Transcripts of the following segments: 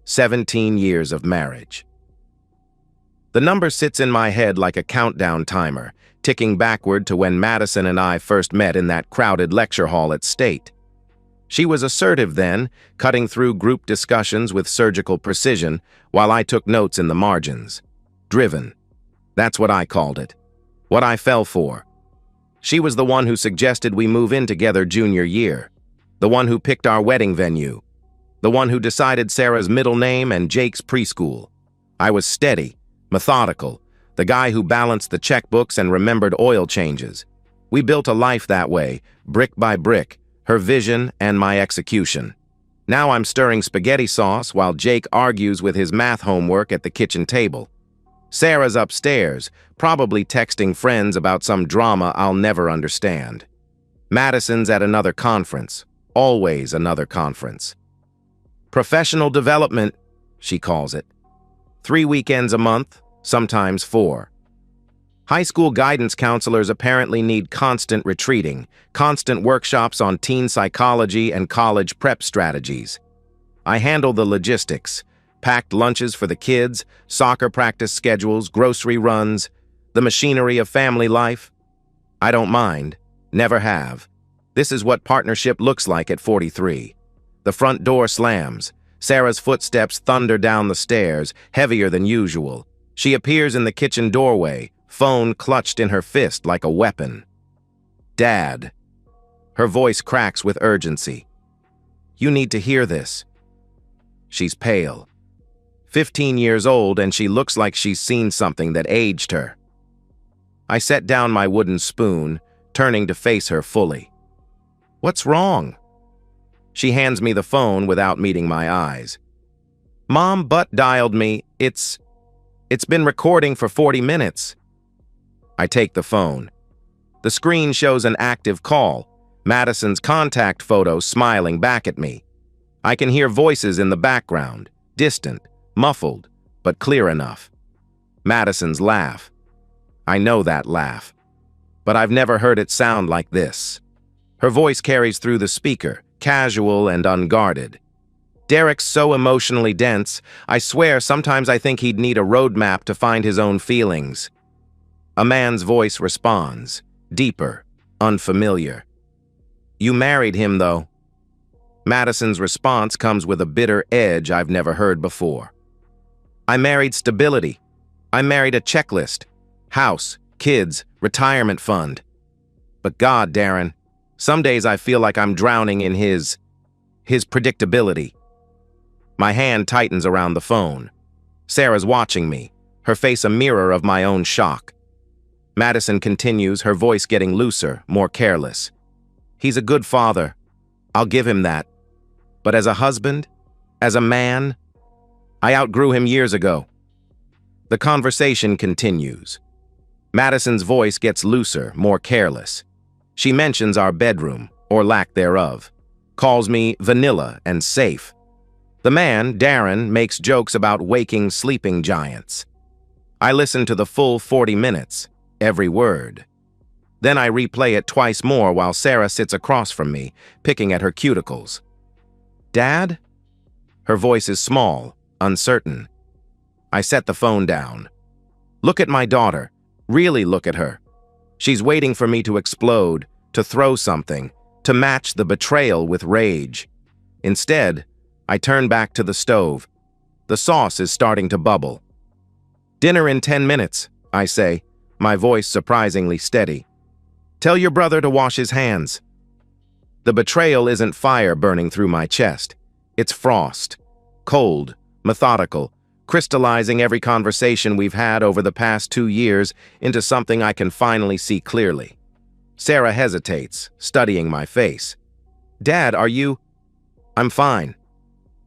17 years of marriage. The number sits in my head like a countdown timer, ticking backward to when Madison and I first met in that crowded lecture hall at State. She was assertive then, cutting through group discussions with surgical precision, while I took notes in the margins. Driven. That's what I called it. What I fell for. She was the one who suggested we move in together junior year. The one who picked our wedding venue. The one who decided Sarah's middle name and Jake's preschool. I was steady, methodical, the guy who balanced the checkbooks and remembered oil changes. We built a life that way, brick by brick, her vision and my execution. Now I'm stirring spaghetti sauce while Jake argues with his math homework at the kitchen table. Sarah's upstairs, probably texting friends about some drama I'll never understand. Madison's at another conference, always another conference. Professional development, she calls it. 3 weekends a month, sometimes 4. High school guidance counselors apparently need constant retreating, constant workshops on teen psychology and college prep strategies. I handle the logistics, packed lunches for the kids, soccer practice schedules, grocery runs, the machinery of family life. I don't mind, never have. This is what partnership looks like at 43. The front door slams. Sarah's footsteps thunder down the stairs, heavier than usual. She appears in the kitchen doorway, phone clutched in her fist like a weapon. Dad. Her voice cracks with urgency. You need to hear this. She's pale. 15 years old, and she looks like she's seen something that aged her. I set down my wooden spoon, turning to face her fully. What's wrong? She hands me the phone without meeting my eyes. Mom butt dialed me. It's been recording for 40 minutes. I take the phone. The screen shows an active call, Madison's contact photo smiling back at me. I can hear voices in the background, distant, muffled, but clear enough. Madison's laugh. I know that laugh. But I've never heard it sound like this. Her voice carries through the speaker, casual and unguarded. Derek's so emotionally dense, I swear sometimes I think he'd need a roadmap to find his own feelings. A man's voice responds, deeper, unfamiliar. You married him, though. Madison's response comes with a bitter edge I've never heard before. I married stability. I married a checklist. House, kids, retirement fund. But God, Darren, some days I feel like I'm drowning in his predictability. My hand tightens around the phone. Sarah's watching me, her face a mirror of my own shock. Madison continues, her voice getting looser, more careless. He's a good father. I'll give him that. But as a husband, as a man, I outgrew him years ago. The conversation continues. Madison's voice gets looser, more careless. She mentions our bedroom, or lack thereof. Calls me vanilla and safe. The man, Darren, makes jokes about waking sleeping giants. I listen to the full 40 minutes, every word. Then I replay it twice more while Sarah sits across from me, picking at her cuticles. Dad? Her voice is small, uncertain. I set the phone down. Look at my daughter. Really look at her. She's waiting for me to explode, to throw something, to match the betrayal with rage. Instead, I turn back to the stove. The sauce is starting to bubble. Dinner in 10 minutes, I say, my voice surprisingly steady. Tell your brother to wash his hands. The betrayal isn't fire burning through my chest. It's frost. Cold, methodical, crystallizing every conversation we've had over the past 2 years into something I can finally see clearly. Sarah hesitates, studying my face. Dad, are you? I'm fine.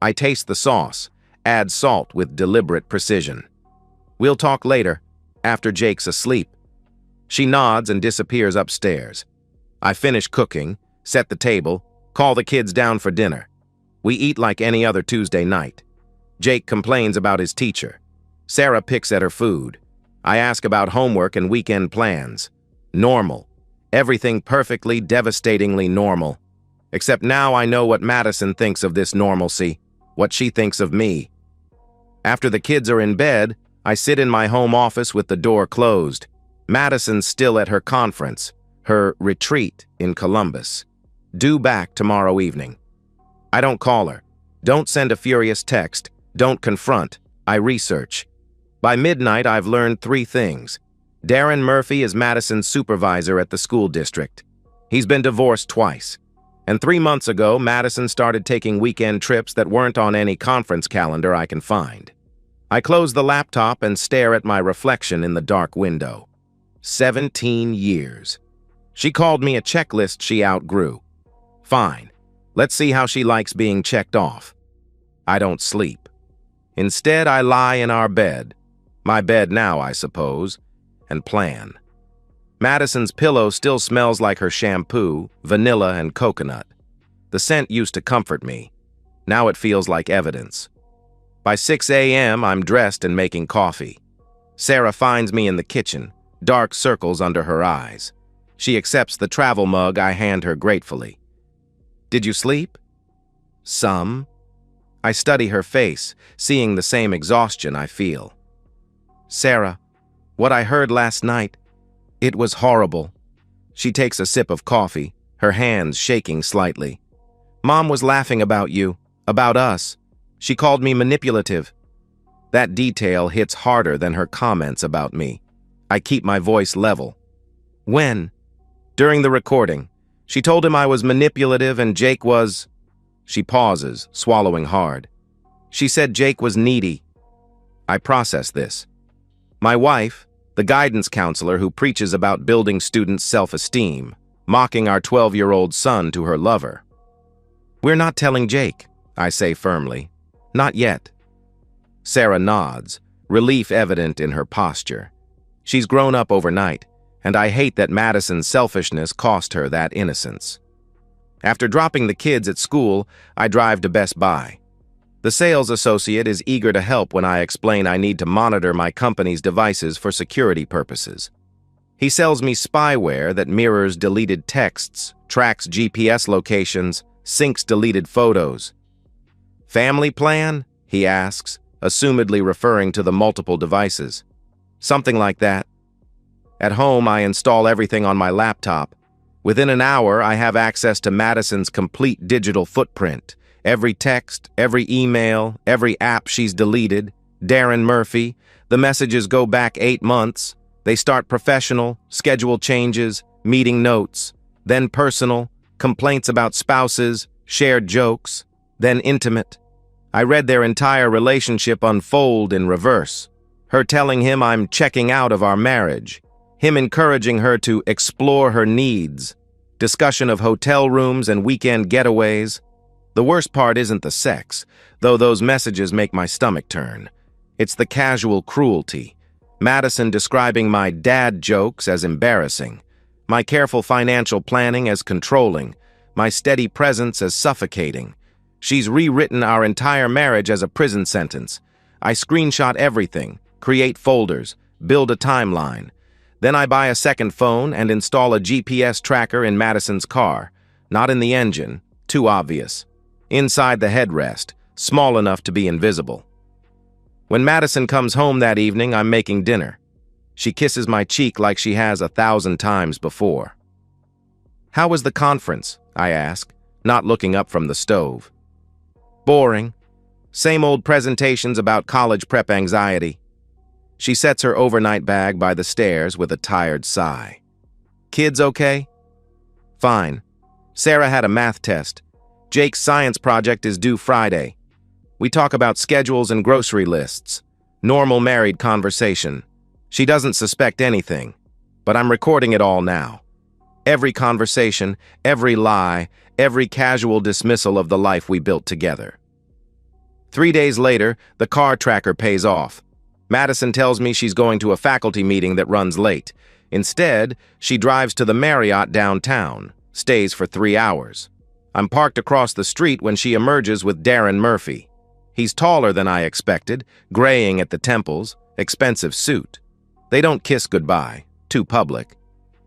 I taste the sauce, add salt with deliberate precision. We'll talk later, after Jake's asleep. She nods and disappears upstairs. I finish cooking, set the table, call the kids down for dinner. We eat like any other Tuesday night. Jake complains about his teacher. Sarah picks at her food. I ask about homework and weekend plans. Normal. Everything perfectly, devastatingly normal. Except now I know what Madison thinks of this normalcy, what she thinks of me. After the kids are in bed, I sit in my home office with the door closed. Madison's still at her conference, her retreat in Columbus. Due back tomorrow evening. I don't call her. Don't send a furious text. Don't confront. I research. By midnight, I've learned 3 things. Darren Murphy is Madison's supervisor at the school district. He's been divorced twice. And 3 months ago, Madison started taking weekend trips that weren't on any conference calendar I can find. I close the laptop and stare at my reflection in the dark window. 17 years. She called me a checklist she outgrew. Fine. Let's see how she likes being checked off. I don't sleep. Instead, I lie in our bed. My bed now, I suppose, and plan. Madison's pillow still smells like her shampoo, vanilla, and coconut. The scent used to comfort me. Now it feels like evidence. By 6 a.m., I'm dressed and making coffee. Sarah finds me in the kitchen, dark circles under her eyes. She accepts the travel mug I hand her gratefully. Did you sleep? Some. I study her face, seeing the same exhaustion I feel. Sarah, what I heard last night, it was horrible. She takes a sip of coffee, her hands shaking slightly. Mom was laughing about you, about us. She called me manipulative. That detail hits harder than her comments about me. I keep my voice level. When? During the recording. She told him I was manipulative and Jake was... She pauses, swallowing hard. She said Jake was needy. I process this. My wife, the guidance counselor who preaches about building students' self-esteem, mocking our 12-year-old son to her lover. We're not telling Jake, I say firmly. Not yet. Sarah nods, relief evident in her posture. She's grown up overnight, and I hate that Madison's selfishness cost her that innocence. After dropping the kids at school, I drive to Best Buy. The sales associate is eager to help when I explain I need to monitor my company's devices for security purposes. He sells me spyware that mirrors deleted texts, tracks GPS locations, syncs deleted photos. Family plan? He asks, assumedly referring to the multiple devices. Something like that. At home, I install everything on my laptop. Within an hour, I have access to Madison's complete digital footprint. Every text, every email, every app she's deleted. Darren Murphy. The messages go back 8 months. They start professional, schedule changes, meeting notes. Then personal, complaints about spouses, shared jokes. Then intimate. I read their entire relationship unfold in reverse. Her telling him I'm checking out of our marriage. Him encouraging her to explore her needs. Discussion of hotel rooms and weekend getaways. The worst part isn't the sex, though those messages make my stomach turn. It's the casual cruelty. Madison describing my dad jokes as embarrassing. My careful financial planning as controlling. My steady presence as suffocating. She's rewritten our entire marriage as a prison sentence. I screenshot everything, create folders, build a timeline. Then I buy a second phone and install a GPS tracker in Madison's car. Not in the engine, too obvious. Inside the headrest, small enough to be invisible. When Madison comes home that evening, I'm making dinner. She kisses my cheek like she has 1,000 times before. How was the conference? I ask, not looking up from the stove. Boring. Same old presentations about college prep anxiety. She sets her overnight bag by the stairs with a tired sigh. Kids okay? Fine. Sarah had a math test. Jake's science project is due Friday. We talk about schedules and grocery lists. Normal married conversation. She doesn't suspect anything, but I'm recording it all now. Every conversation, every lie, every casual dismissal of the life we built together. 3 days later, the car tracker pays off. Madison tells me she's going to a faculty meeting that runs late. Instead, she drives to the Marriott downtown, stays for 3 hours. I'm parked across the street when she emerges with Darren Murphy. He's taller than I expected, graying at the temples, expensive suit. They don't kiss goodbye, too public,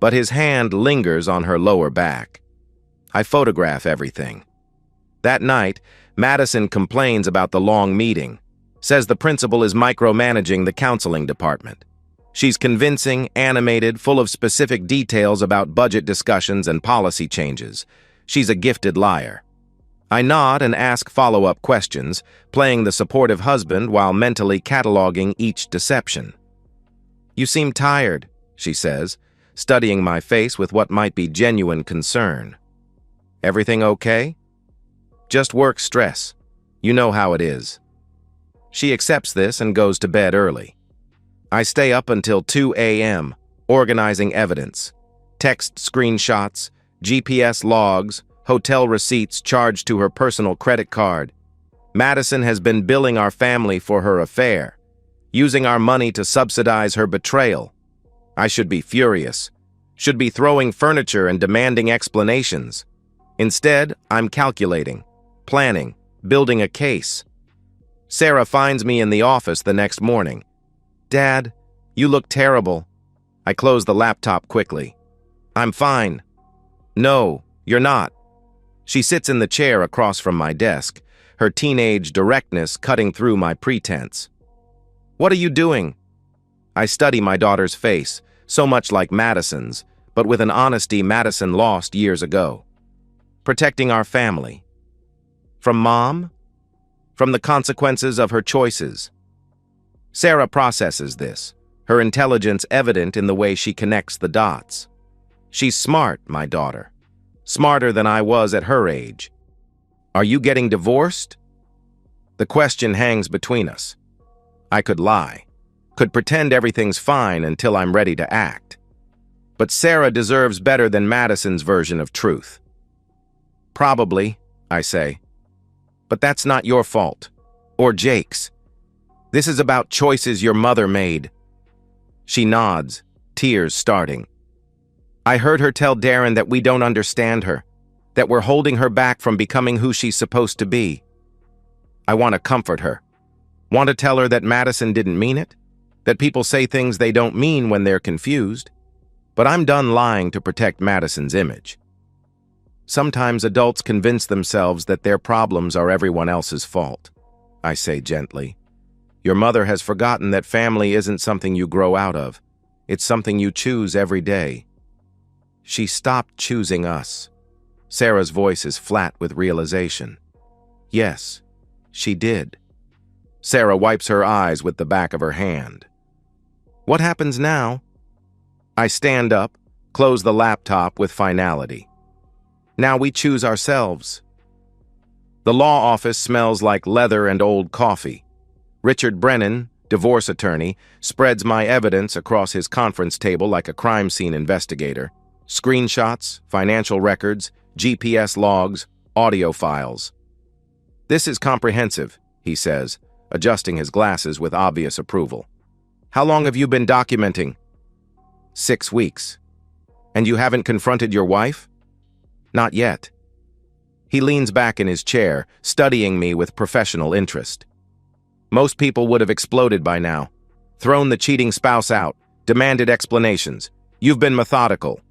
but his hand lingers on her lower back. I photograph everything. That night, Madison complains about the long meeting. Says the principal is micromanaging the counseling department. She's convincing, animated, full of specific details about budget discussions and policy changes. She's a gifted liar. I nod and ask follow-up questions, playing the supportive husband while mentally cataloging each deception. "You seem tired," she says, studying my face with what might be genuine concern. "Everything okay?" "Just work stress. You know how it is." She accepts this and goes to bed early. I stay up until 2 a.m., organizing evidence. Text screenshots, GPS logs, hotel receipts charged to her personal credit card. Madison has been billing our family for her affair, using our money to subsidize her betrayal. I should be furious, should be throwing furniture and demanding explanations. Instead, I'm calculating, planning, building a case. Sarah finds me in the office the next morning. "Dad, you look terrible." I close the laptop quickly. "I'm fine." "No, you're not." She sits in the chair across from my desk, her teenage directness cutting through my pretense. "What are you doing?" I study my daughter's face, so much like Madison's, but with an honesty Madison lost years ago. "Protecting our family." From Mom? From the consequences of her choices. Sarah processes this, her intelligence evident in the way she connects the dots. She's smart, my daughter. Smarter than I was at her age. "Are you getting divorced?" The question hangs between us. I could lie, could pretend everything's fine until I'm ready to act. But Sarah deserves better than Madison's version of truth. "Probably," I say. "But that's not your fault. Or Jake's. This is about choices your mother made." She nods, tears starting. "I heard her tell Darren that we don't understand her, that we're holding her back from becoming who she's supposed to be." I want to comfort her. Want to tell her that Madison didn't mean it, that people say things they don't mean when they're confused. But I'm done lying to protect Madison's image. Sometimes adults convince themselves that their problems are everyone else's fault. I say gently. Your mother has forgotten that family isn't something you grow out of. It's something you choose every day. She stopped choosing us. Sarah's voice is flat with realization. Yes, she did. Sarah wipes her eyes with the back of her hand. What happens now? I stand up, close the laptop with finality. Now we choose ourselves. The law office smells like leather and old coffee. Richard Brennan, divorce attorney, spreads my evidence across his conference table like a crime scene investigator. Screenshots, financial records, GPS logs, audio files. This is comprehensive, he says, adjusting his glasses with obvious approval. How long have you been documenting? 6 weeks. And you haven't confronted your wife? Not yet. He leans back in his chair, studying me with professional interest. Most people would have exploded by now, thrown the cheating spouse out, demanded explanations. You've been methodical.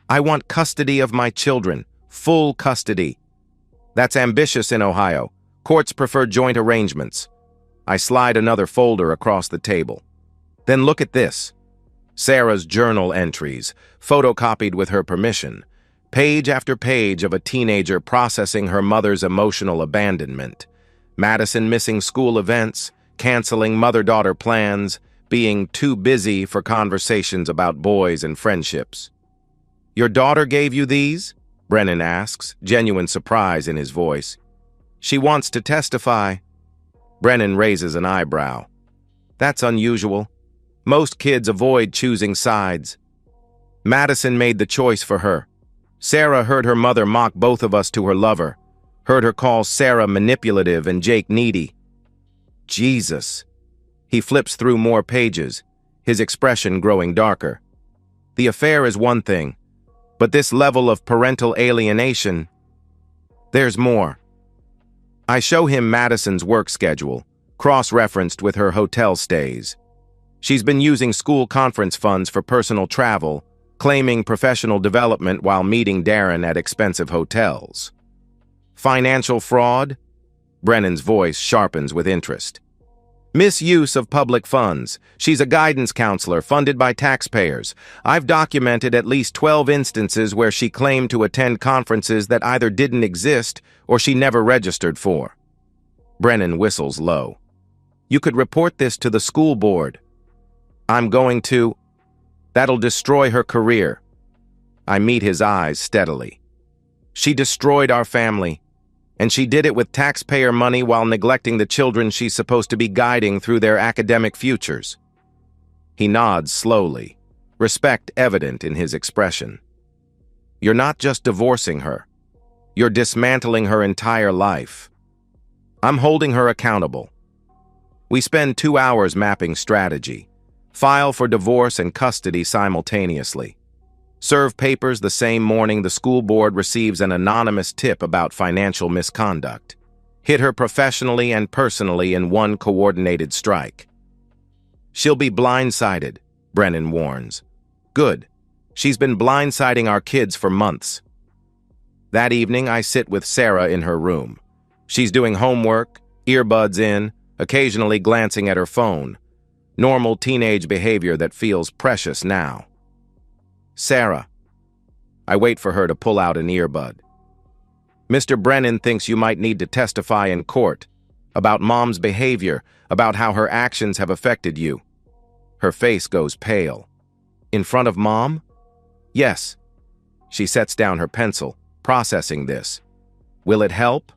I want custody of my children, full custody. That's ambitious in Ohio. Courts prefer joint arrangements. I slide another folder across the table. Then look at this. Sarah's journal entries, photocopied with her permission. Page after page of a teenager processing her mother's emotional abandonment. Madison missing school events, canceling mother-daughter plans, being too busy for conversations about boys and friendships. Your daughter gave you these? Brennan asks, genuine surprise in his voice. She wants to testify. Brennan raises an eyebrow. That's unusual. Most kids avoid choosing sides. Madison made the choice for her. Sarah heard her mother mock both of us to her lover, heard her call Sarah manipulative and Jake needy. Jesus. He flips through more pages, his expression growing darker. The affair is one thing, but this level of parental alienation, there's more. I show him Madison's work schedule, cross-referenced with her hotel stays. She's been using school conference funds for personal travel, claiming professional development while meeting Darren at expensive hotels. Financial fraud? Brennan's voice sharpens with interest. Misuse of public funds. She's a guidance counselor funded by taxpayers. I've documented at least 12 instances where she claimed to attend conferences that either didn't exist or she never registered for. Brennan whistles low. You could report this to the school board. I'm going to. That'll destroy her career. I meet his eyes steadily. She destroyed our family, and she did it with taxpayer money while neglecting the children she's supposed to be guiding through their academic futures. He nods slowly, respect evident in his expression. You're not just divorcing her. You're dismantling her entire life. I'm holding her accountable. We spend 2 hours mapping strategy, file for divorce and custody simultaneously. Serve papers the same morning the school board receives an anonymous tip about financial misconduct. Hit her professionally and personally in one coordinated strike. She'll be blindsided, Brennan warns. Good. She's been blindsiding our kids for months. That evening, I sit with Sarah in her room. She's doing homework, earbuds in, occasionally glancing at her phone. Normal teenage behavior that feels precious now. Sarah. I wait for her to pull out an earbud. Mr. Brennan thinks you might need to testify in court about Mom's behavior, about how her actions have affected you. Her face goes pale. In front of Mom? Yes. She sets down her pencil, processing this. Will it help?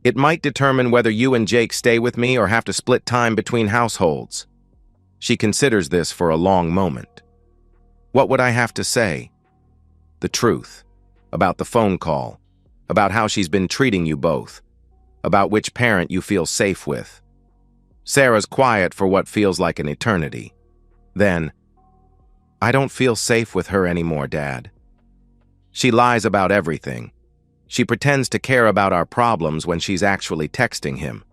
It might determine whether you and Jake stay with me or have to split time between households. She considers this for a long moment. What would I have to say? The truth. About the phone call. About how she's been treating you both. About which parent you feel safe with. Sarah's quiet for what feels like an eternity. Then, I don't feel safe with her anymore, Dad. She lies about everything. She pretends to care about our problems when she's actually texting him.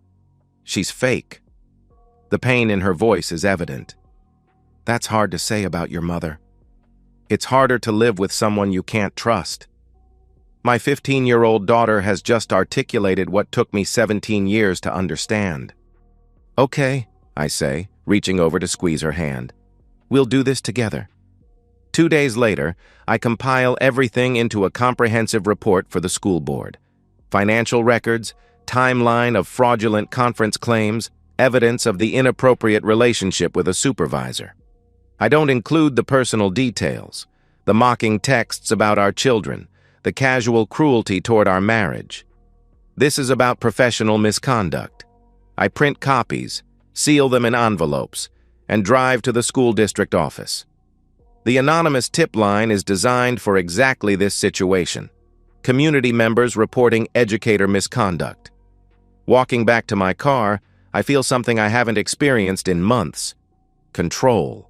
She's fake. The pain in her voice is evident. That's hard to say about your mother. It's harder to live with someone you can't trust. My 15-year-old daughter has just articulated what took me 17 years to understand. Okay, I say, reaching over to squeeze her hand. We'll do this together. 2 days later, I compile everything into a comprehensive report for the school board. Financial records, timeline of fraudulent conference claims, evidence of the inappropriate relationship with a supervisor. I don't include the personal details, the mocking texts about our children, the casual cruelty toward our marriage. This is about professional misconduct. I print copies, seal them in envelopes, and drive to the school district office. The anonymous tip line is designed for exactly this situation. Community members reporting educator misconduct. Walking back to my car, I feel something I haven't experienced in months. Control.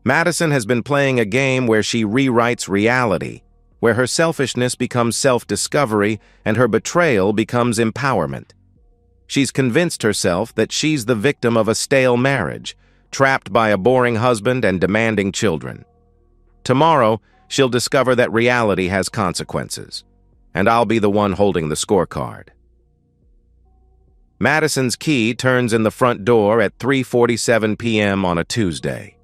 Madison has been playing a game where she rewrites reality, where her selfishness becomes self-discovery and her betrayal becomes empowerment. She's convinced herself that she's the victim of a stale marriage, trapped by a boring husband and demanding children. Tomorrow, she'll discover that reality has consequences, and I'll be the one holding the scorecard. Madison's key turns in the front door at 3:47 p.m. on a Tuesday.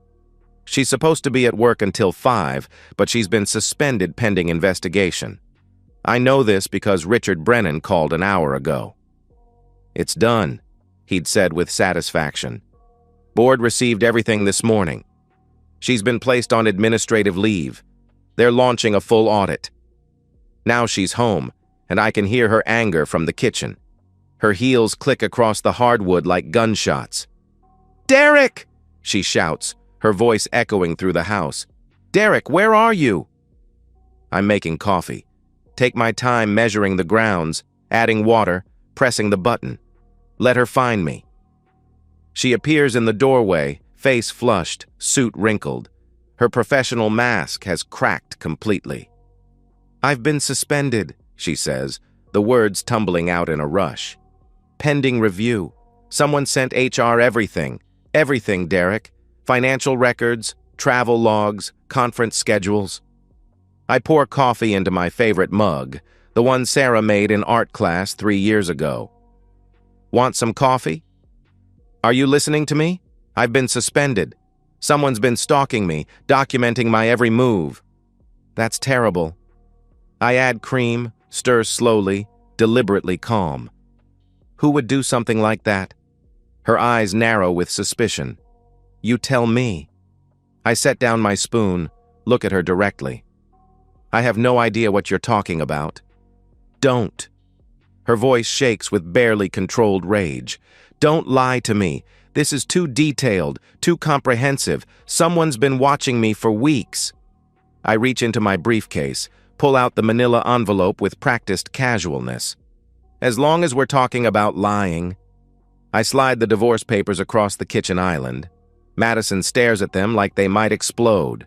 She's supposed to be at work until 5, but she's been suspended pending investigation. I know this because Richard Brennan called an hour ago. It's done, he'd said with satisfaction. Board received everything this morning. She's been placed on administrative leave. They're launching a full audit. Now she's home, and I can hear her anger from the kitchen. Her heels click across the hardwood like gunshots. "Derek!" she shouts, her voice echoing through the house. "Derek, where are you?" I'm making coffee. Take my time measuring the grounds, adding water, pressing the button. Let her find me. She appears in the doorway, face flushed, suit wrinkled. Her professional mask has cracked completely. "I've been suspended," she says, the words tumbling out in a rush. "Pending review. Someone sent HR everything. Everything, Derek. Financial records, travel logs, conference schedules." I pour coffee into my favorite mug, the one Sarah made in art class 3 years ago. "Want some coffee?" Are you listening to me? I've been suspended. Someone's been stalking me, documenting my every move. That's terrible. I add cream, stir slowly, deliberately calm. Who would do something like that? Her eyes narrow with suspicion. You tell me. I set down my spoon, look at her directly. I have no idea what you're talking about. Don't. Her voice shakes with barely controlled rage. Don't lie to me. This is too detailed, too comprehensive. Someone's been watching me for weeks. I reach into my briefcase, pull out the manila envelope with practiced casualness. As long as we're talking about lying. I slide the divorce papers across the kitchen island. Madison stares at them like they might explode.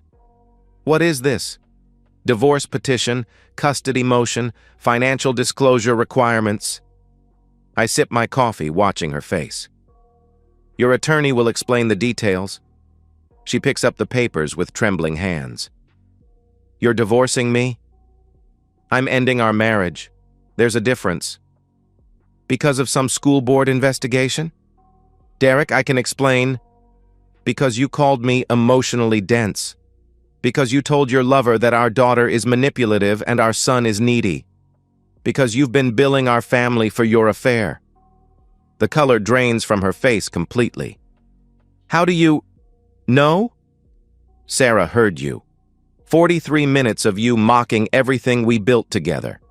What is this? Divorce petition, custody motion, financial disclosure requirements. I sip my coffee, watching her face. Your attorney will explain the details. She picks up the papers with trembling hands. You're divorcing me? I'm ending our marriage. There's a difference. Because of some school board investigation? Derek, I can explain. Because you called me emotionally dense. Because you told your lover that our daughter is manipulative and our son is needy. Because you've been billing our family for your affair. The color drains from her face completely. How do you know? Sarah heard you. 43 minutes of you mocking everything we built together,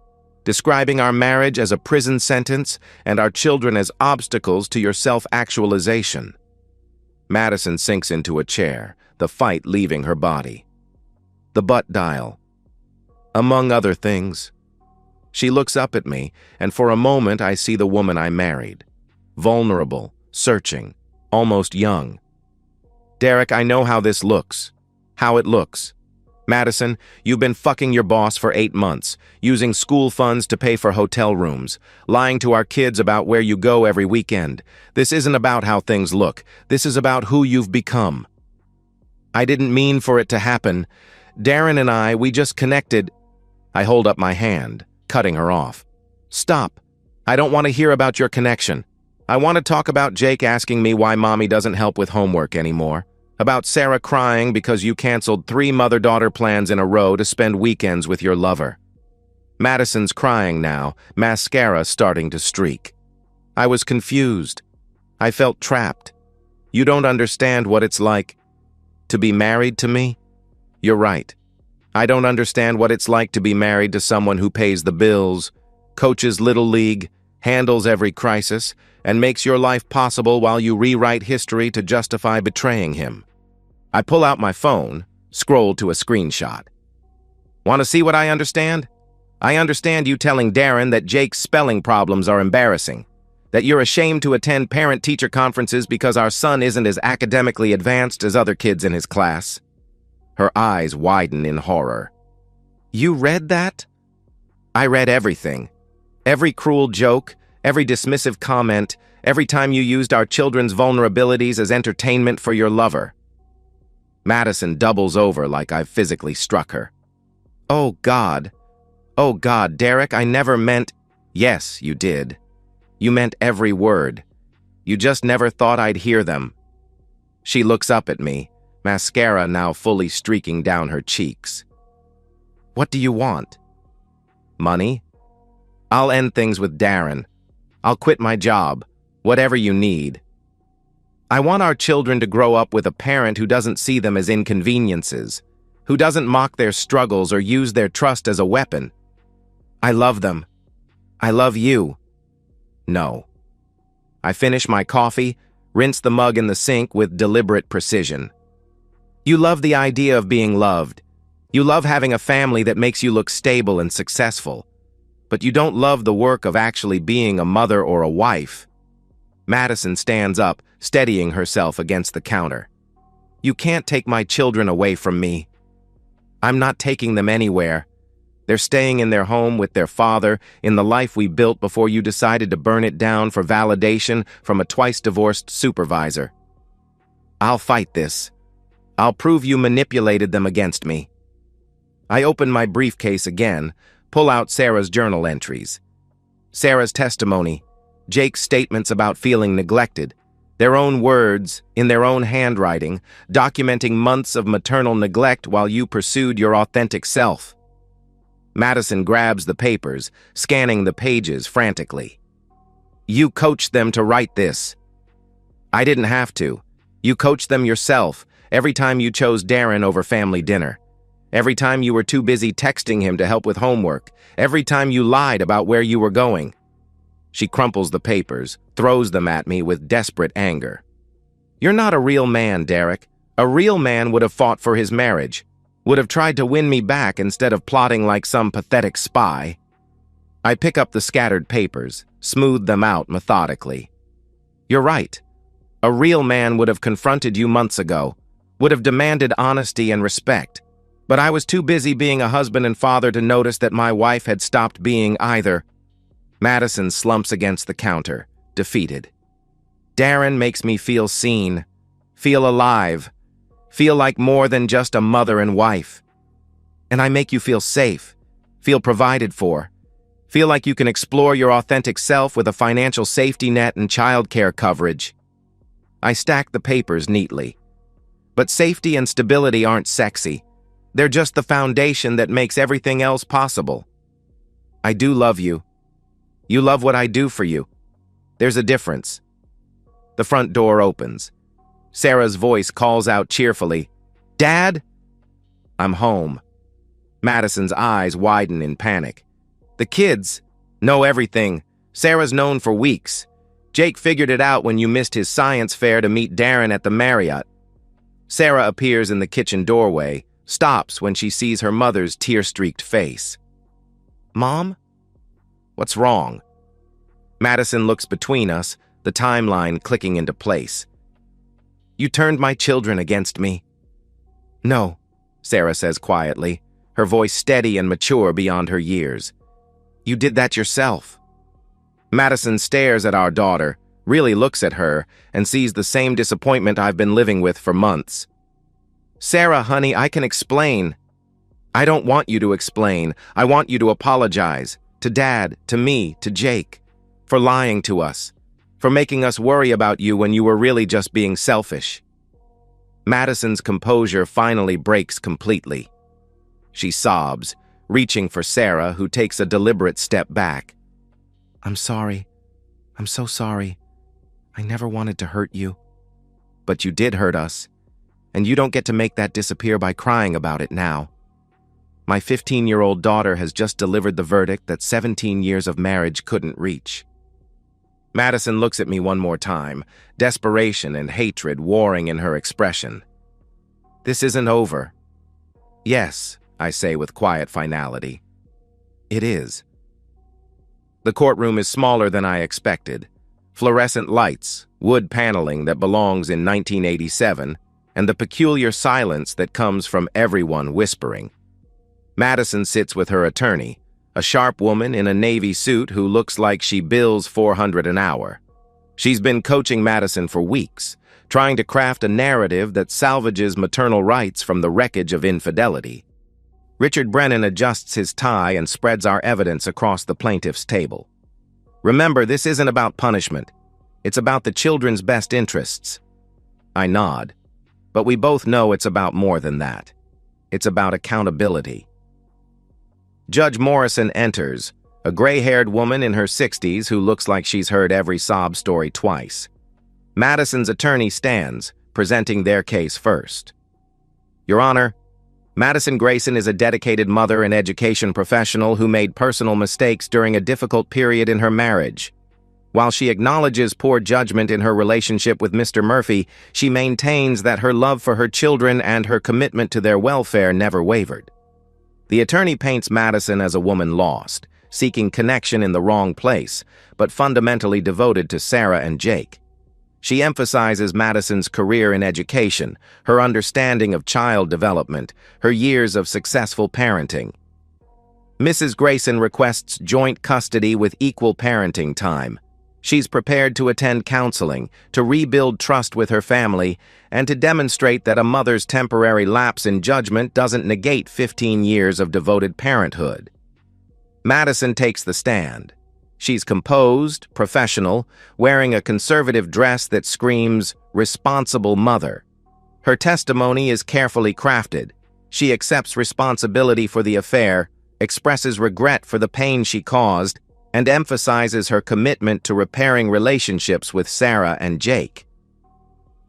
describing our marriage as a prison sentence and our children as obstacles to your self-actualization. Madison sinks into a chair, the fight leaving her body. The butt dial. Among other things. She looks up at me, and for a moment I see the woman I married. Vulnerable, searching, almost young. Derek, I know how this looks. How it looks. Madison, you've been fucking your boss for 8 months, using school funds to pay for hotel rooms, lying to our kids about where you go every weekend. This isn't about how things look. This is about who you've become. I didn't mean for it to happen. Darren and I, we just connected. I hold up my hand, cutting her off. Stop. I don't want to hear about your connection. I want to talk about Jake asking me why mommy doesn't help with homework anymore. About Sarah crying because you canceled 3 mother-daughter plans in a row to spend weekends with your lover. Madison's crying now, mascara starting to streak. I was confused. I felt trapped. You don't understand what it's like to be married to me? You're right. I don't understand what it's like to be married to someone who pays the bills, coaches Little League, handles every crisis, and makes your life possible while you rewrite history to justify betraying him. I pull out my phone, scroll to a screenshot. Want to see what I understand? I understand you telling Darren that Jake's spelling problems are embarrassing, that you're ashamed to attend parent-teacher conferences because our son isn't as academically advanced as other kids in his class. Her eyes widen in horror. You read that? I read everything. Every cruel joke, every dismissive comment, every time you used our children's vulnerabilities as entertainment for your lover. Madison doubles over like I've physically struck her. Oh, God. Oh, God, Derek, I never meant— Yes, you did. You meant every word. You just never thought I'd hear them. She looks up at me, mascara now fully streaking down her cheeks. What do you want? Money? I'll end things with Darren. I'll quit my job. Whatever you need. I want our children to grow up with a parent who doesn't see them as inconveniences, who doesn't mock their struggles or use their trust as a weapon. I love them. I love you. No. I finish my coffee, rinse the mug in the sink with deliberate precision. You love the idea of being loved. You love having a family that makes you look stable and successful. But you don't love the work of actually being a mother or a wife. Madison stands up, steadying herself against the counter. You can't take my children away from me. I'm not taking them anywhere. They're staying in their home with their father, in the life we built before you decided to burn it down for validation from a twice-divorced supervisor. I'll fight this. I'll prove you manipulated them against me. I open my briefcase again, pull out Sarah's journal entries. Sarah's testimony, Jake's statements about feeling neglected, Their own words, in their own handwriting, documenting months of maternal neglect while you pursued your authentic self. Madison grabs the papers, scanning the pages frantically. You coached them to write this. I didn't have to. You coached them yourself every time you chose Darren over family dinner. Every time you were too busy texting him to help with homework. Every time you lied about where you were going. She crumples the papers, throws them at me with desperate anger. You're not a real man, Derek. A real man would have fought for his marriage, would have tried to win me back instead of plotting like some pathetic spy. I pick up the scattered papers, smooth them out methodically. You're right. A real man would have confronted you months ago, would have demanded honesty and respect. But I was too busy being a husband and father to notice that my wife had stopped being either. Madison slumps against the counter, defeated. Darren makes me feel seen, feel alive, feel like more than just a mother and wife. And I make you feel safe, feel provided for, feel like you can explore your authentic self with a financial safety net and childcare coverage. I stack the papers neatly. But safety and stability aren't sexy. They're just the foundation that makes everything else possible. I do love you. You love what I do for you. There's a difference. The front door opens. Sarah's voice calls out cheerfully, Dad? I'm home. Madison's eyes widen in panic. The kids know everything. Sarah's known for weeks. Jake figured it out when you missed his science fair to meet Darren at the Marriott. Sarah appears in the kitchen doorway, stops when she sees her mother's tear-streaked face. Mom? What's wrong? Madison looks between us, the timeline clicking into place. You turned my children against me. No, Sarah says quietly, her voice steady and mature beyond her years. You did that yourself. Madison stares at our daughter, really looks at her, and sees the same disappointment I've been living with for months. Sarah, honey, I can explain. I don't want you to explain. I want you to apologize. To Dad, to me, to Jake. For lying to us. For making us worry about you when you were really just being selfish. Madison's composure finally breaks completely. She sobs, reaching for Sarah, who takes a deliberate step back. I'm sorry. I'm so sorry. I never wanted to hurt you. But you did hurt us. And you don't get to make that disappear by crying about it now. My 15-year-old daughter has just delivered the verdict that 17 years of marriage couldn't reach. Madison looks at me one more time, desperation and hatred warring in her expression. This isn't over. Yes, I say with quiet finality. It is. The courtroom is smaller than I expected. Fluorescent lights, wood paneling that belongs in 1987, and the peculiar silence that comes from everyone whispering. Madison sits with her attorney, a sharp woman in a navy suit who looks like she bills $400 an hour. She's been coaching Madison for weeks, trying to craft a narrative that salvages maternal rights from the wreckage of infidelity. Richard Brennan adjusts his tie and spreads our evidence across the plaintiff's table. Remember, this isn't about punishment. It's about the children's best interests. I nod, but we both know it's about more than that. It's about accountability. Judge Morrison enters, a gray-haired woman in her 60s who looks like she's heard every sob story twice. Madison's attorney stands, presenting their case first. Your Honor, Madison Grayson is a dedicated mother and education professional who made personal mistakes during a difficult period in her marriage. While she acknowledges poor judgment in her relationship with Mr. Murphy, she maintains that her love for her children and her commitment to their welfare never wavered. The attorney paints Madison as a woman lost, seeking connection in the wrong place, but fundamentally devoted to Sarah and Jake. She emphasizes Madison's career in education, her understanding of child development, her years of successful parenting. Mrs. Grayson requests joint custody with equal parenting time. She's prepared to attend counseling, to rebuild trust with her family, and to demonstrate that a mother's temporary lapse in judgment doesn't negate 15 years of devoted parenthood. Madison takes the stand, She's composed, professional, wearing a conservative dress that screams, "responsible mother." Her testimony is carefully crafted. She accepts responsibility for the affair, expresses regret for the pain she caused, and emphasizes her commitment to repairing relationships with Sarah and Jake.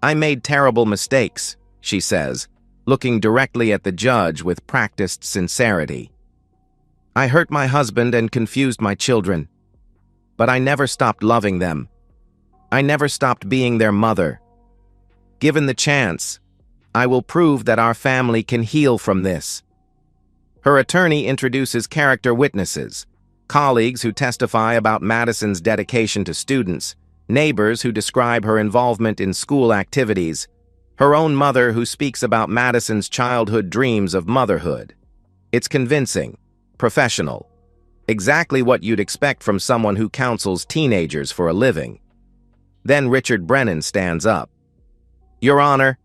"I made terrible mistakes," she says, looking directly at the judge with practiced sincerity. "I hurt my husband and confused my children. But I never stopped loving them. I never stopped being their mother. Given the chance, I will prove that our family can heal from this." Her attorney introduces character witnesses, colleagues who testify about Madison's dedication to students, neighbors who describe her involvement in school activities, her own mother who speaks about Madison's childhood dreams of motherhood. It's convincing, professional, exactly what you'd expect from someone who counsels teenagers for a living. Then Richard Brennan stands up. "Your Honor,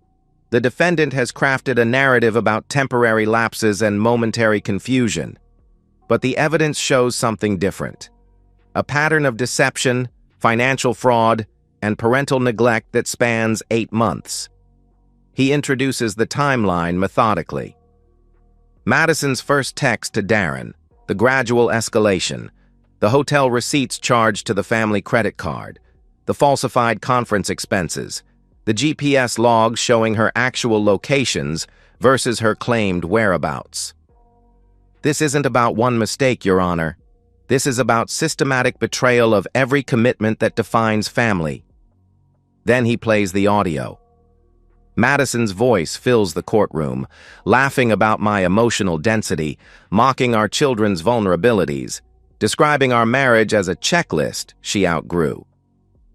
the defendant has crafted a narrative about temporary lapses and momentary confusion, but the evidence shows something different. A pattern of deception, financial fraud, and parental neglect that spans 8 months. He introduces the timeline methodically. Madison's first text to Darren, the gradual escalation, the hotel receipts charged to the family credit card, the falsified conference expenses, the GPS logs showing her actual locations versus her claimed whereabouts. This isn't about one mistake, Your Honor. This is about systematic betrayal of every commitment that defines family." Then he plays the audio. Madison's voice fills the courtroom, laughing about my emotional density, mocking our children's vulnerabilities, describing our marriage as a checklist she outgrew.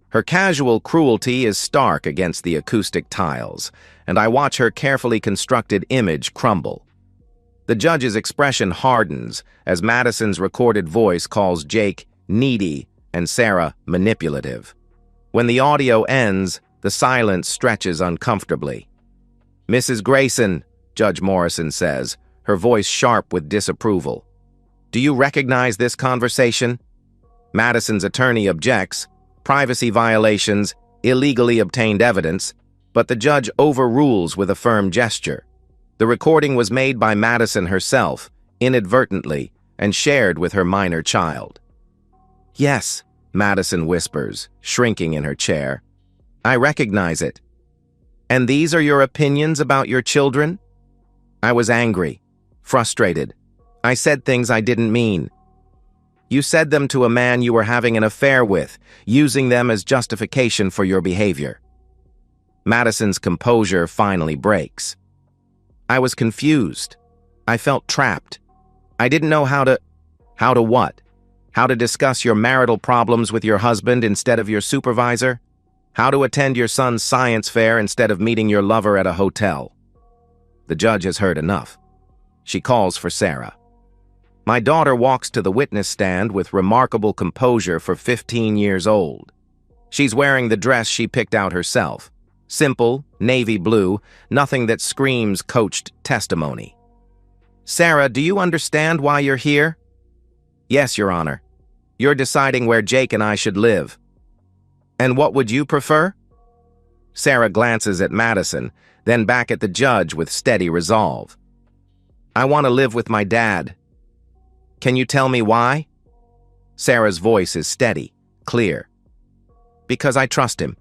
Her casual cruelty is stark against the acoustic tiles, and I watch her carefully constructed image crumble. The judge's expression hardens as Madison's recorded voice calls Jake needy and Sarah manipulative. When the audio ends, the silence stretches uncomfortably. "Mrs. Grayson," Judge Morrison says, her voice sharp with disapproval, "do you recognize this conversation?" Madison's attorney objects, privacy violations, illegally obtained evidence, but the judge overrules with a firm gesture. The recording was made by Madison herself, inadvertently, and shared with her minor child. "Yes," Madison whispers, shrinking in her chair. "I recognize it. And these are your opinions about your children?" I was angry, frustrated. I said things I didn't mean. "You said them to a man you were having an affair with, using them as justification for your behavior." Madison's composure finally breaks. "I was confused. I felt trapped. I didn't know how to what? How to discuss your marital problems with your husband instead of your supervisor? How to attend your son's science fair instead of meeting your lover at a hotel?" The judge has heard enough. She calls for Sarah. My daughter walks to the witness stand with remarkable composure for 15 years old. She's wearing the dress she picked out herself. Simple, navy blue, nothing that screams coached testimony. "Sarah, do you understand why you're here?" "Yes, Your Honor. You're deciding where Jake and I should live." "And what would you prefer?" Sarah glances at Madison, then back at the judge with steady resolve. "I want to live with my dad." "Can you tell me why?" Sarah's voice is steady, clear. "Because I trust him.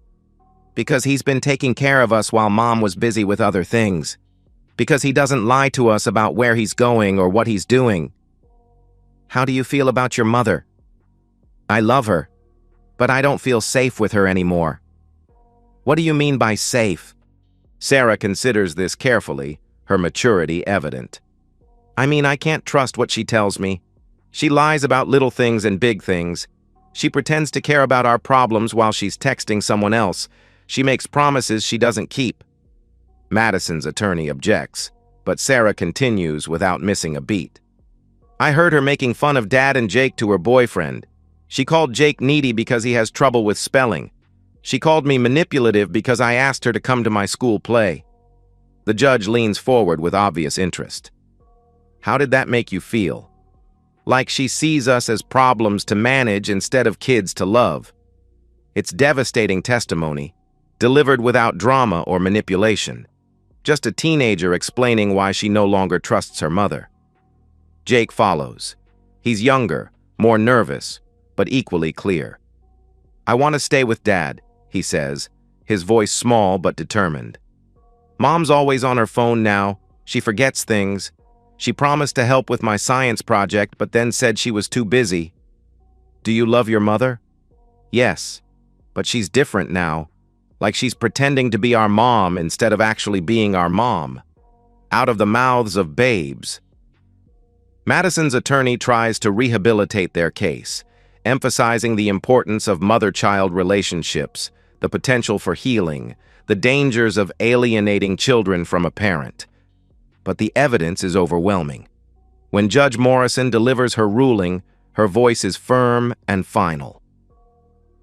Because he's been taking care of us while Mom was busy with other things. Because he doesn't lie to us about where he's going or what he's doing." "How do you feel about your mother?" "I love her, but I don't feel safe with her anymore." "What do you mean by safe?" Sarah considers this carefully, her maturity evident. "I mean, I can't trust what she tells me. She lies about little things and big things. She pretends to care about our problems while she's texting someone else. She makes promises she doesn't keep." Madison's attorney objects, but Sarah continues without missing a beat. "I heard her making fun of Dad and Jake to her boyfriend. She called Jake needy because he has trouble with spelling. She called me manipulative because I asked her to come to my school play." The judge leans forward with obvious interest. "How did that make you feel?" like she sees us as problems to manage instead of kids to love. It's devastating testimony, delivered without drama or manipulation. Just a teenager explaining why she no longer trusts her mother. Jake follows. He's younger, more nervous, but equally clear. "I want to stay with Dad," he says, his voice small but determined. "Mom's always on her phone now. She forgets things. She promised to help with my science project, but then said she was too busy." "Do you love your mother?" "Yes, but she's different now. Like she's pretending to be our mom instead of actually being our mom." Out of the mouths of babes. Madison's attorney tries to rehabilitate their case, emphasizing the importance of mother-child relationships, the potential for healing, the dangers of alienating children from a parent. But the evidence is overwhelming. When Judge Morrison delivers her ruling, her voice is firm and final.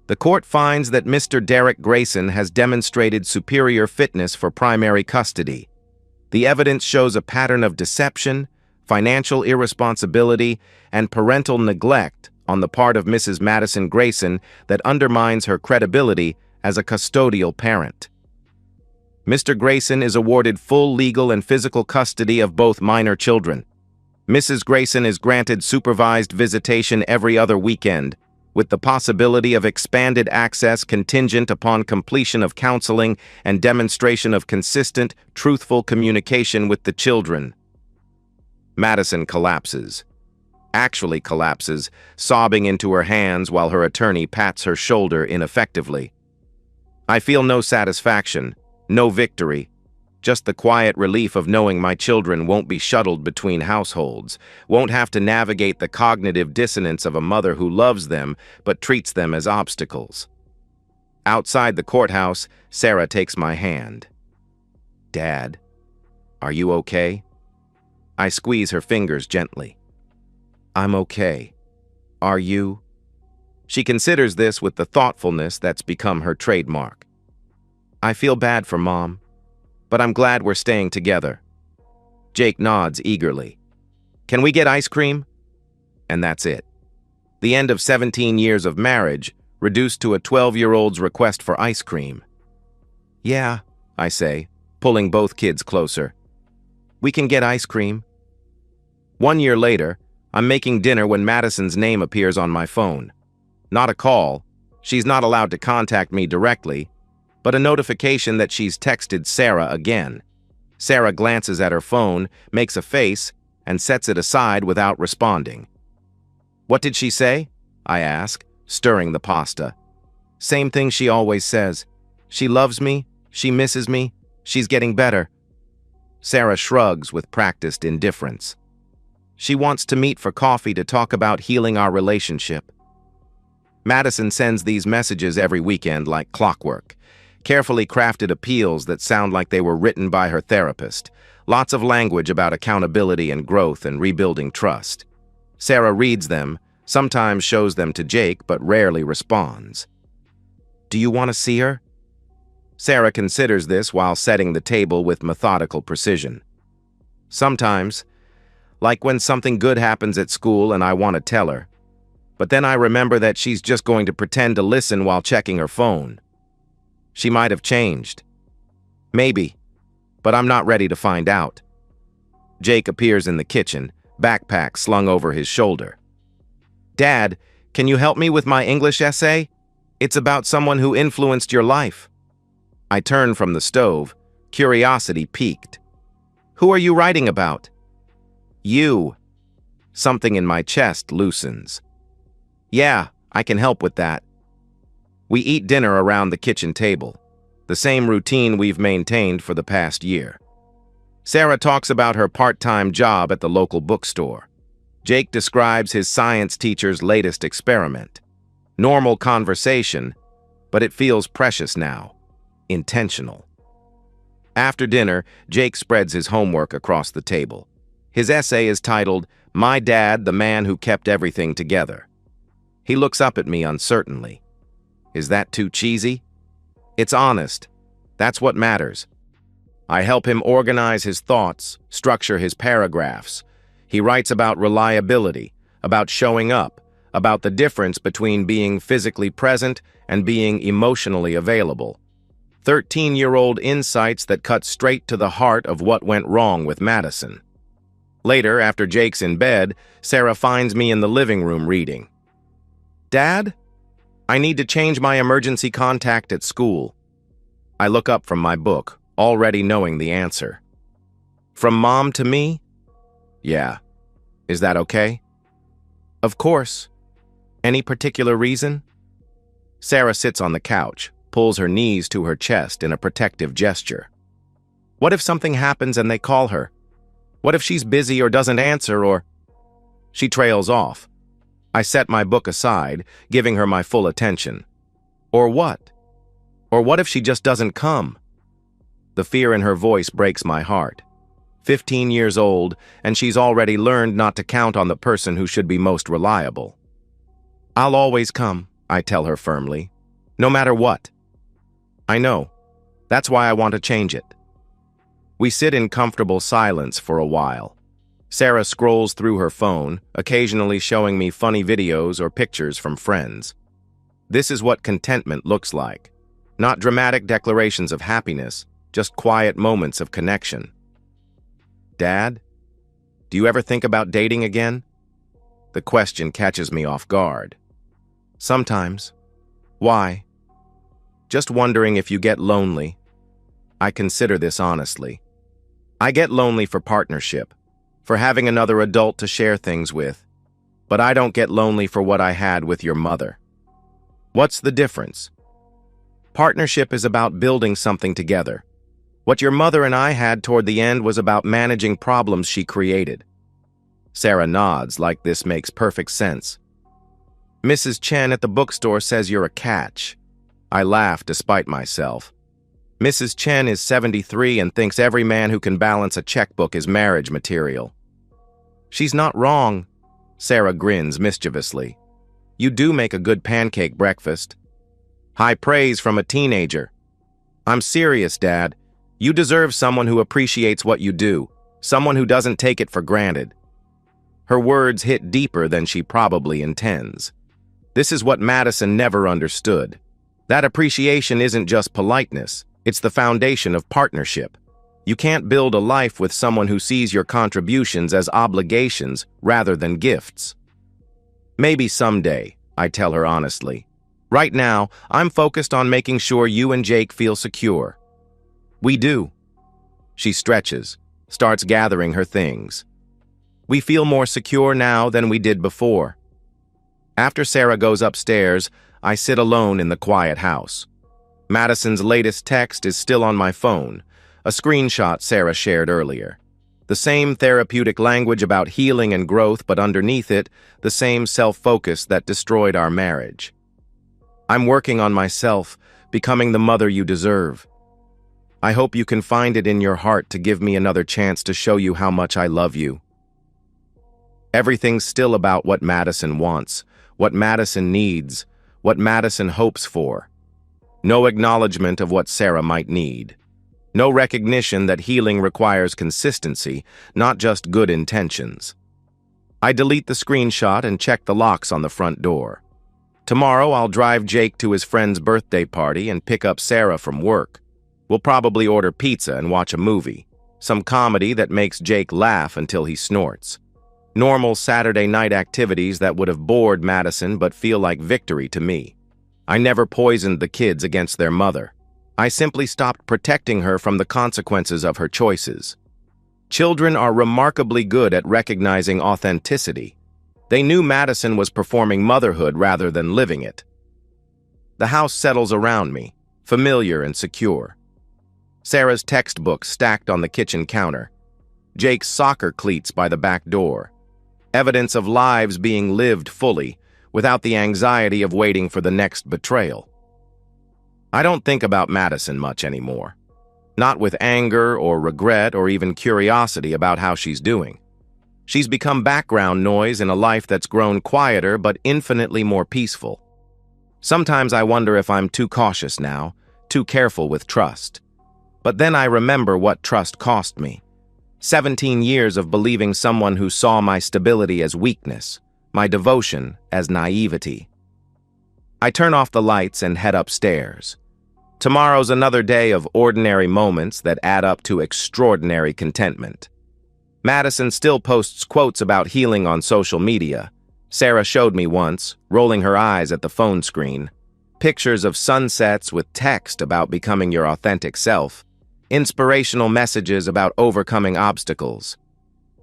The court finds that Mr. Derek Grayson has demonstrated superior fitness for primary custody. The evidence shows a pattern of deception, financial irresponsibility, and parental neglect on the part of Mrs. Madison Grayson that undermines her credibility as a custodial parent. Mr. Grayson is awarded full legal and physical custody of both minor children. Mrs. Grayson is granted supervised visitation every other weekend, with the possibility of expanded access contingent upon completion of counseling and demonstration of consistent, truthful communication with the children. Madison collapses. Actually collapses, sobbing into her hands while her attorney pats her shoulder ineffectively. "I feel no satisfaction, no victory, just the quiet relief of knowing my children won't be shuttled between households, won't have to navigate the cognitive dissonance of a mother who loves them but treats them as obstacles." Outside the courthouse, Sarah takes my hand. "Dad, are you okay?" I squeeze her fingers gently. "I'm okay. Are you?" She considers this with the thoughtfulness that's become her trademark. "I feel bad for Mom, but I'm glad we're staying together." Jake nods eagerly. "Can we get ice cream?" And that's it. The end of 17 years of marriage, reduced to a 12-year-old's request for ice cream. "Yeah," I say, pulling both kids closer. "We can get ice cream." 1 year later, I'm making dinner when Madison's name appears on my phone. Not a call. She's not allowed to contact me directly, but a notification that she's texted Sarah again. Sarah glances at her phone, makes a face, and sets it aside without responding. "What did she say?" I ask, stirring the pasta. "Same thing she always says. She loves me, she misses me, she's getting better." Sarah shrugs with practiced indifference. "She wants to meet for coffee to talk about healing our relationship." Madison sends these messages every weekend like clockwork. Carefully crafted appeals that sound like they were written by her therapist. Lots of language about accountability and growth and rebuilding trust. Sarah reads them, sometimes shows them to Jake, but rarely responds. "Do you want to see her?" Sarah considers this while setting the table with methodical precision. "Sometimes, like when something good happens at school and I want to tell her. But then I remember that she's just going to pretend to listen while checking her phone. She might have changed. Maybe, but I'm not ready to find out." Jake appears in the kitchen, backpack slung over his shoulder. "Dad, can you help me with my English essay? It's about someone who influenced your life." I turn from the stove, curiosity piqued. "Who are you writing about?" "You." Something in my chest loosens. "Yeah, I can help with that." We eat dinner around the kitchen table, the same routine we've maintained for the past year. Sarah talks about her part-time job at the local bookstore. Jake describes his science teacher's latest experiment. Normal conversation, but it feels precious now. Intentional. After dinner, Jake spreads his homework across the table. His essay is titled, "My Dad, the Man Who Kept Everything Together." He looks up at me uncertainly. Is that too cheesy? It's honest. That's what matters. I help him organize his thoughts, structure his paragraphs. He writes about reliability, about showing up, about the difference between being physically present and being emotionally available. 13-year-old insights that cut straight to the heart of what went wrong with Madison. Later, after Jake's in bed, Sarah finds me in the living room reading. "Dad? I need to change my emergency contact at school." I look up from my book, already knowing the answer. "From Mom to me?" "Yeah. Is that okay?" "Of course. Any particular reason?" Sarah sits on the couch, pulls her knees to her chest in a protective gesture. "What if something happens and they call her? What if she's busy or doesn't answer or—" She trails off. I set my book aside, giving her my full attention. "Or what? Or what if she just doesn't come?" The fear in her voice breaks my heart. 15 years old, and she's already learned not to count on the person who should be most reliable. "I'll always come," I tell her firmly. "No matter what." "I know. That's why I want to change it." We sit in comfortable silence for a while. Sarah scrolls through her phone, occasionally showing me funny videos or pictures from friends. This is what contentment looks like. Not dramatic declarations of happiness, just quiet moments of connection. "Dad, do you ever think about dating again?" The question catches me off guard. "Sometimes. Why?" "Just wondering if you get lonely." I consider this honestly. I get lonely for partnership, for having another adult to share things with, but I don't get lonely for what I had with your mother. What's the difference? Partnership is about building something together. What your mother and I had toward the end was about managing problems she created. Sarah nods like this makes perfect sense. "Mrs. Chen at the bookstore says you're a catch." I laugh despite myself. Mrs. Chen is 73 and thinks every man who can balance a checkbook is marriage material. "She's not wrong." Sarah grins mischievously. "You do make a good pancake breakfast." High praise from a teenager. "I'm serious, Dad. You deserve someone who appreciates what you do, someone who doesn't take it for granted." Her words hit deeper than she probably intends. This is what Madison never understood. That appreciation isn't just politeness, it's the foundation of partnership. You can't build a life with someone who sees your contributions as obligations rather than gifts. "Maybe someday," I tell her honestly. "Right now, I'm focused on making sure you and Jake feel secure." "We do." She stretches, starts gathering her things. "We feel more secure now than we did before." After Sarah goes upstairs, I sit alone in the quiet house. Madison's latest text is still on my phone, a screenshot Sarah shared earlier. The same therapeutic language about healing and growth, but underneath it, the same self-focus that destroyed our marriage. "I'm working on myself, becoming the mother you deserve. I hope you can find it in your heart to give me another chance to show you how much I love you." Everything's still about what Madison wants, what Madison needs, what Madison hopes for. No acknowledgement of what Sarah might need. No recognition that healing requires consistency, not just good intentions. I delete the screenshot and check the locks on the front door. Tomorrow I'll drive Jake to his friend's birthday party and pick up Sarah from work. We'll probably order pizza and watch a movie, some comedy that makes Jake laugh until he snorts. Normal Saturday night activities that would have bored Madison but feel like victory to me. I never poisoned the kids against their mother. I simply stopped protecting her from the consequences of her choices. Children are remarkably good at recognizing authenticity. They knew Madison was performing motherhood rather than living it. The house settles around me, familiar and secure. Sarah's textbook stacked on the kitchen counter. Jake's soccer cleats by the back door. Evidence of lives being lived fully, without the anxiety of waiting for the next betrayal. I don't think about Madison much anymore. Not with anger or regret or even curiosity about how she's doing. She's become background noise in a life that's grown quieter but infinitely more peaceful. Sometimes I wonder if I'm too cautious now, too careful with trust. But then I remember what trust cost me. 17 years of believing someone who saw my stability as weakness, my devotion as naivety. I turn off the lights and head upstairs. Tomorrow's another day of ordinary moments that add up to extraordinary contentment. Madison still posts quotes about healing on social media. Sarah showed me once, rolling her eyes at the phone screen. Pictures of sunsets with text about becoming your authentic self. Inspirational messages about overcoming obstacles.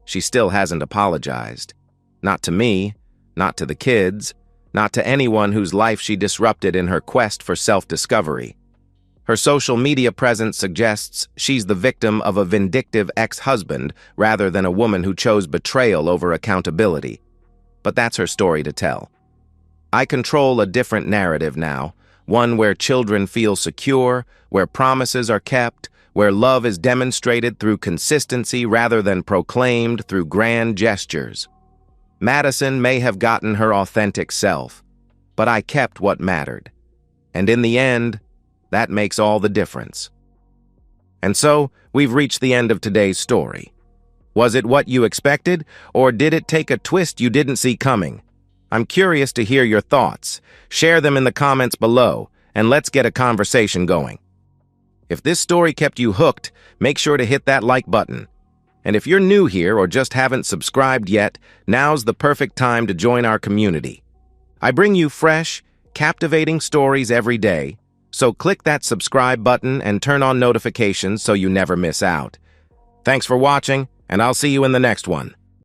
She still hasn't apologized. Not to me, not to the kids, not to anyone whose life she disrupted in her quest for self-discovery. Her social media presence suggests she's the victim of a vindictive ex-husband rather than a woman who chose betrayal over accountability. But that's her story to tell. I control a different narrative now, one where children feel secure, where promises are kept, where love is demonstrated through consistency rather than proclaimed through grand gestures. Madison may have gotten her authentic self, but I kept what mattered. And in the end, that makes all the difference. And so, we've reached the end of today's story. Was it what you expected, or did it take a twist you didn't see coming? I'm curious to hear your thoughts. Share them in the comments below, and let's get a conversation going. If this story kept you hooked, make sure to hit that like button. And if you're new here or just haven't subscribed yet, now's the perfect time to join our community. I bring you fresh, captivating stories every day, so click that subscribe button and turn on notifications so you never miss out. Thanks for watching, and I'll see you in the next one.